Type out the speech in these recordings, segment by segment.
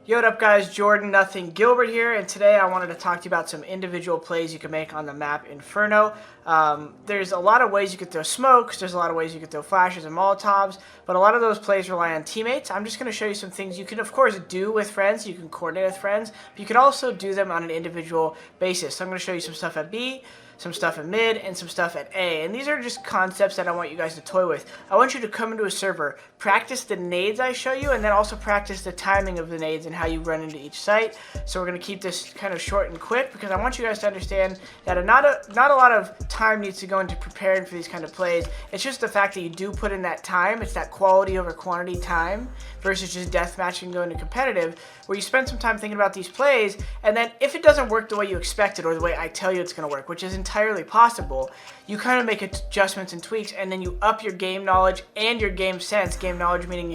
Yo, what up guys, Jordan, Nothing, Gilbert here, and today I wanted to talk to you about some individual plays you can make on the map Inferno. There's a lot of ways you could throw smokes, there's a lot of ways you could throw flashes and molotovs, but a lot of those plays rely on teammates. I'm just going to show you some things you can of course do with friends, you can coordinate with friends, but you can also do them on an individual basis. So I'm going to show you some stuff at B, some stuff at mid, and some stuff at A. And these are just concepts that I want you guys to toy with. I want you to come into a server, practice the nades I show you, and then also practice the timing of the nades and how you run into each site. So we're going to keep this kind of short and quick because I want you guys to understand that not a lot of time needs to go into preparing for these kind of plays. It's just the fact that you do put in that time. It's that quality over quantity time versus just deathmatching and going to competitive, where you spend some time thinking about these plays, and then if it doesn't work the way you expected or the way I tell you it's going to work, which is entirely possible, you kind of make adjustments and tweaks, and then you up your game knowledge and your game sense. Game knowledge meaning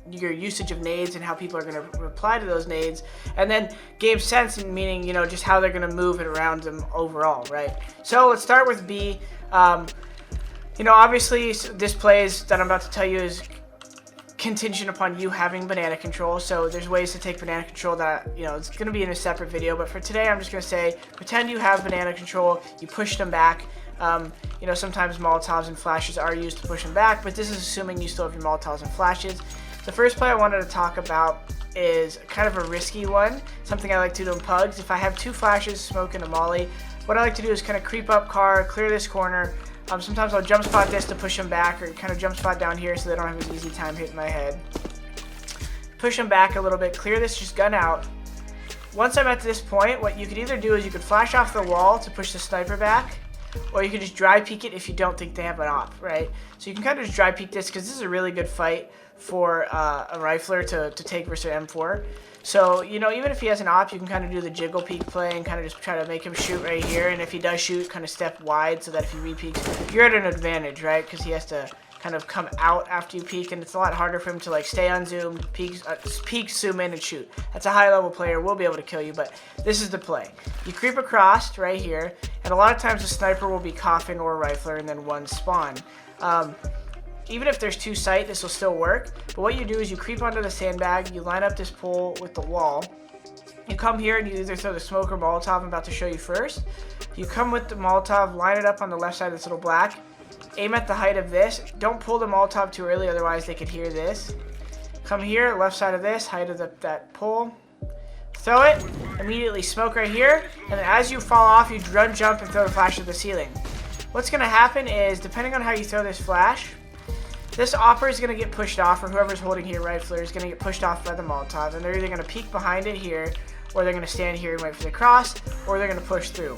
your usage of nades and how people are going to reply to those nades, and then game sense meaning just how they're going to move it around them overall, right? So let's start with B. Obviously this plays that I'm about to tell you is contingent upon you having banana control, so there's ways to take banana control that it's going to be in a separate video, but for today I'm just going to say pretend you have banana control, you push them back. Sometimes molotovs and flashes are used to push them back, but this is assuming you still have your molotovs and flashes. The first play I wanted to talk about is kind of a risky one, something I like to do in pugs. If I have two flashes, smoke, and a molly, what I like to do is kind of creep up car, clear this corner. Sometimes I'll jump spot this to push them back, or kind of jump spot down here so they don't have an easy time hitting my head. Push them back a little bit, clear this, just gun out. Once I'm at this point, what you could either do is you could flash off the wall to push the sniper back, or you could just dry peek it if you don't think they have an op, right? So you can kind of just dry peek this because this is a really good fight for a rifler to take versus an M4. So, even if he has an op, you can kind of do the jiggle peek play and kind of just try to make him shoot right here. And if he does shoot, kind of step wide so that if he re-peeks, you're at an advantage, right? Because he has to kind of come out after you peek, and it's a lot harder for him to stay unzoomed, peek, zoom in, and shoot. That's a high-level player. We'll be able to kill you, but this is the play. You creep across right here, and a lot of times the sniper will be coffin or rifler, and then one spawn. Even if there's two sight, this will still work. But what you do is you creep onto the sandbag, you line up this pole with the wall. You come here and you either throw the smoke or molotov. I'm about to show you first. You come with the molotov, line it up on the left side of this little black. Aim at the height of this. Don't pull the molotov too early, otherwise they could hear this. Come here, left side of this, height of that pole. Throw it, immediately smoke right here. And then as you fall off, you run, jump, and throw the flash at the ceiling. What's going to happen is, depending on how you throw this flash, this opper is going to get pushed off, or whoever's holding here, rifler, is going to get pushed off by the molotov, and they're either going to peek behind it here, or they're going to stand here and wait for the cross, or they're going to push through.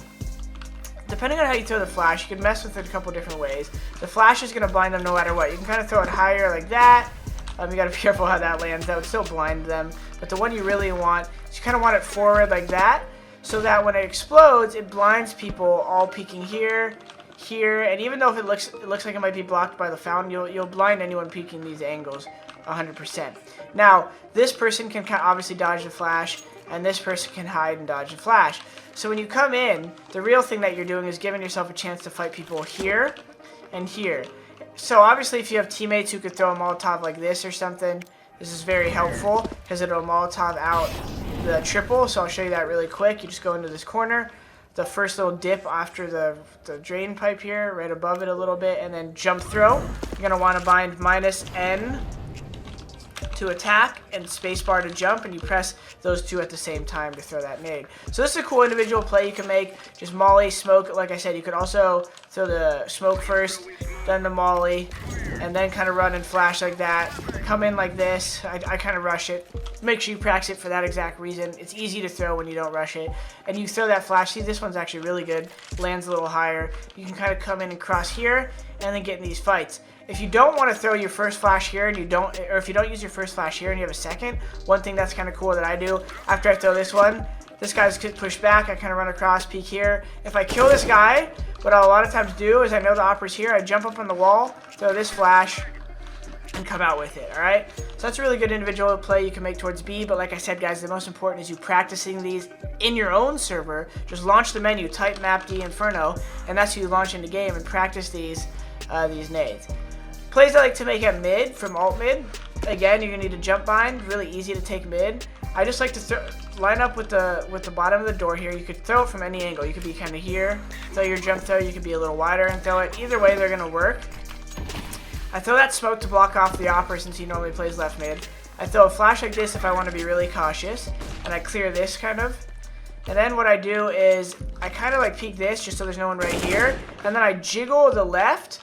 Depending on how you throw the flash, you can mess with it a couple different ways. The flash is going to blind them no matter what. You can kind of throw it higher like that. You got to be careful how that lands. That would still blind them. But the one you really want is you kind of want it forward like that, so that when it explodes, it blinds people all peeking here, here, and even though if it looks like it might be blocked by the fountain, you'll blind anyone peeking these angles 100%. Now, this person can obviously dodge the flash, and this person can hide and dodge the flash. So when you come in, the real thing that you're doing is giving yourself a chance to fight people here and here. So obviously if you have teammates who could throw a molotov like this or something, this is very helpful because it'll molotov out the triple. So I'll show you that really quick. You just go into this corner, the first little dip after the drain pipe here, right above it a little bit, and then jump throw. You're going to want to bind -N to attack and spacebar to jump, and you press those two at the same time to throw that nade. So this is a cool individual play you can make. Just molly, smoke. Like I said, you could also throw the smoke first, then the molly, and then kind of run and flash like that. Come in like this. I kind of rush it. Make sure you practice it for that exact reason. It's easy to throw when you don't rush it. And you throw that flash. See, this one's actually really good. Lands a little higher. You can kind of come in and cross here and then get in these fights. If you don't want to throw your first flash here and if you don't use your first flash here and you have a second, one thing that's kind of cool that I do after I throw this one, this guy's pushed back, I kind of run across, peek here. If I kill this guy, what I'll a lot of times do is I know the opera's here, I jump up on the wall, throw this flash, and come out with it, alright? So that's a really good individual play you can make towards B, but like I said, guys, the most important is you practicing these in your own server. Just launch the menu, type map D Inferno, and that's how you launch into game and practice these nades. Plays I like to make at mid, from alt mid, again, you're gonna need a jump bind. Really easy to take mid. I just like to line up with the bottom of the door here. You could throw it from any angle. You could be kind of here, throw your jump throw. You could be a little wider and throw it. Either way, they're gonna work. I throw that smoke to block off the Opera since he normally plays left mid. I throw a flash like this if I want to be really cautious, and I clear this kind of. And then what I do is I kind of like peek this just so there's no one right here, and then I jiggle the left,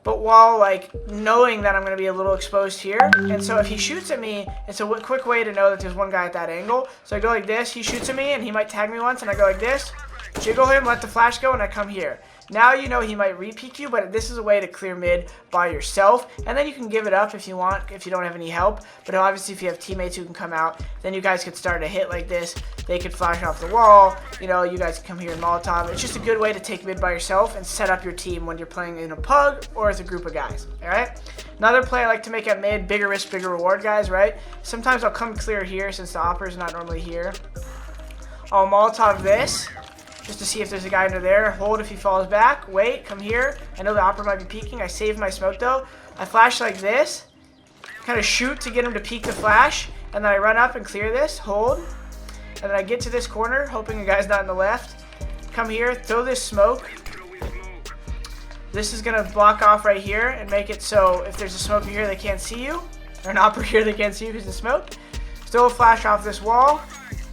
but while like knowing that I'm going to be a little exposed here. And so if he shoots at me, it's a quick way to know that there's one guy at that angle. So I go like this, he shoots at me and he might tag me once, and I go like this, jiggle him, let the flash go, and I come here. Now you know he might re-peek you, but this is a way to clear mid by yourself. And then you can give it up if you want, if you don't have any help. But obviously if you have teammates who can come out, then you guys could start a hit like this. They could flash off the wall. You know, you guys can come here and Molotov. It's just a good way to take mid by yourself and set up your team when you're playing in a pug or as a group of guys, all right? Another play I like to make at mid, bigger risk, bigger reward, guys, right? Sometimes I'll come clear here since the Opera is not normally here. I'll Molotov this, just to see if there's a guy under there. Hold if he falls back. Wait, come here. I know the Opera might be peeking. I save my smoke though. I flash like this. Kind of shoot to get him to peek the flash. And then I run up and clear this. Hold. And then I get to this corner, hoping the guy's not on the left. Come here, throw this smoke. This is going to block off right here and make it so if there's a smoker here, they can't see you. Or an Opera here, they can't see you because of the smoke. Throw a flash off this wall.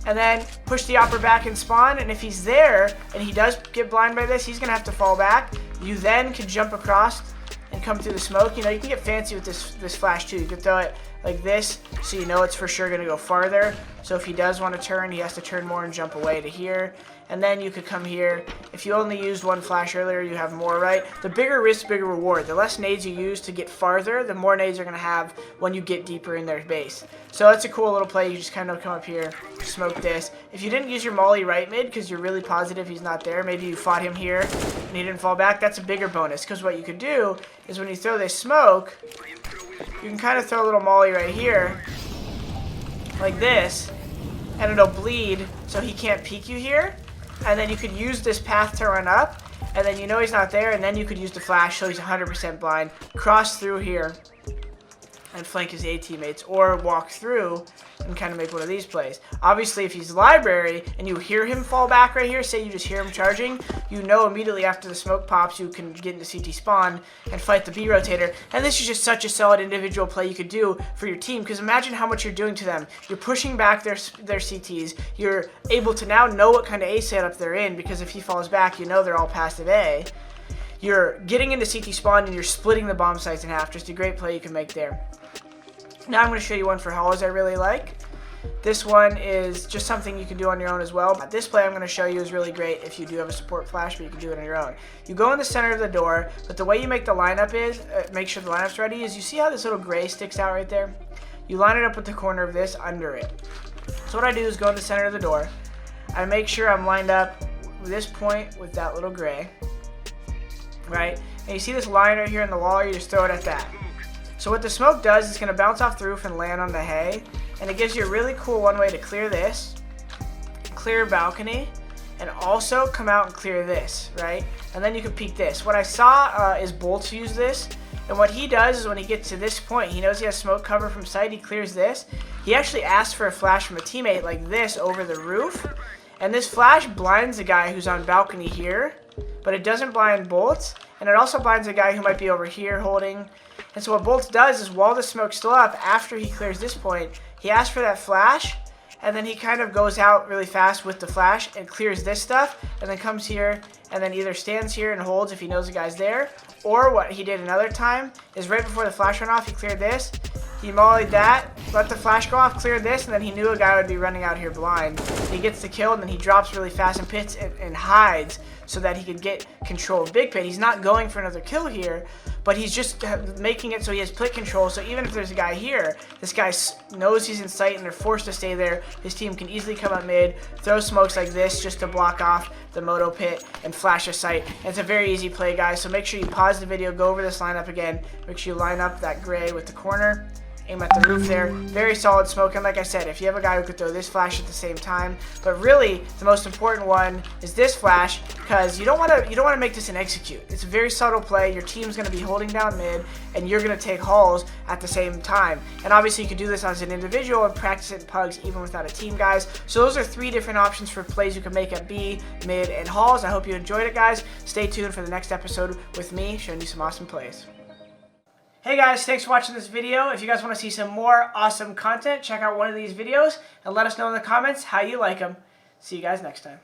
And then push the Opera back and spawn, and if he's there and he does get blind by this, he's gonna have to fall back. You then can jump across and come through the smoke. You know, you can get fancy with this flash too. You can throw it like this so you know it's for sure gonna go farther. So if he does want to turn, he has to turn more and jump away to here. And then you could come here. If you only used one flash earlier, you have more, right? The bigger risk, bigger reward. The less nades you use to get farther, the more nades you're going to have when you get deeper in their base. So that's a cool little play. You just kind of come up here, smoke this. If you didn't use your molly right mid because you're really positive he's not there, maybe you fought him here and he didn't fall back, that's a bigger bonus. Because what you could do is when you throw this smoke, you can kind of throw a little molly right here, like this, and it'll bleed so he can't peek you here. And then you could use this path to run up, and then you know he's not there, and then you could use the flash so he's 100% blind, cross through here, and flank his A teammates, or walk through and kind of make one of these plays. Obviously, if he's library and you hear him fall back right here, say you just hear him charging, you know immediately after the smoke pops, you can get into CT spawn and fight the B rotator. And this is just such a solid individual play you could do for your team, because imagine how much you're doing to them. You're pushing back their CTs. You're able to now know what kind of A setup they're in, because if he falls back, you know they're all passive A. You're getting into CT spawn and you're splitting the bomb sites in half. Just a great play you can make there. Now I'm going to show you one for hollows I really like. This one is just something you can do on your own as well. This play I'm going to show you is really great if you do have a support flash, but you can do it on your own. You go in the center of the door, but the way you make the lineup is, make sure the lineup's ready, is you see how this little gray sticks out right there? You line it up with the corner of this under it. So what I do is go in the center of the door. I make sure I'm lined up with this point with that little gray, right? And you see this line right here in the wall, you just throw it at that. So what the smoke does is it's going to bounce off the roof and land on the hay, and it gives you a really cool one way to clear this, clear balcony, and also come out and clear this, right? And then you can peek this. What I saw is Bolts use this, and what he does is when he gets to this point, he knows he has smoke cover from sight, he clears this. He actually asks for a flash from a teammate like this over the roof, and this flash blinds a guy who's on balcony here, but it doesn't blind Bolts, and it also blinds a guy who might be over here holding. And so what Bolts does is while the smoke's still up, after he clears this point, he asks for that flash, and then he kind of goes out really fast with the flash and clears this stuff, and then comes here, and then either stands here and holds if he knows the guy's there, or what he did another time is right before the flash went off, he cleared this, he mollied that, let the flash go off, cleared this, and then he knew a guy would be running out here blind. He gets the kill, and then he drops really fast and pits and hides so that he could get control of Big Pit. He's not going for another kill here, but he's just making it so he has pit control, so even if there's a guy here, this guy knows he's in sight and they're forced to stay there. His team can easily come up mid, throw smokes like this just to block off the moto pit and flash a sight. And it's a very easy play, guys, so make sure you pause the video, go over this lineup again, make sure you line up that gray with the corner, aim at the roof there. Very solid smoke, and like I said, if you have a guy who could throw this flash at the same time, but really the most important one is this flash, because you don't want to make this an execute. It's a very subtle play. Your team's going to be holding down mid, and you're going to take hauls at the same time. And obviously you can do this as an individual and practice it in pugs even without a team, guys. So those are 3 different options for plays you can make at B, mid, and hauls. I hope you enjoyed it, guys. Stay tuned for the next episode with me showing you some awesome plays. Hey guys, thanks for watching this video. If you guys want to see some more awesome content, check out one of these videos and let us know in the comments how you like them. See you guys next time.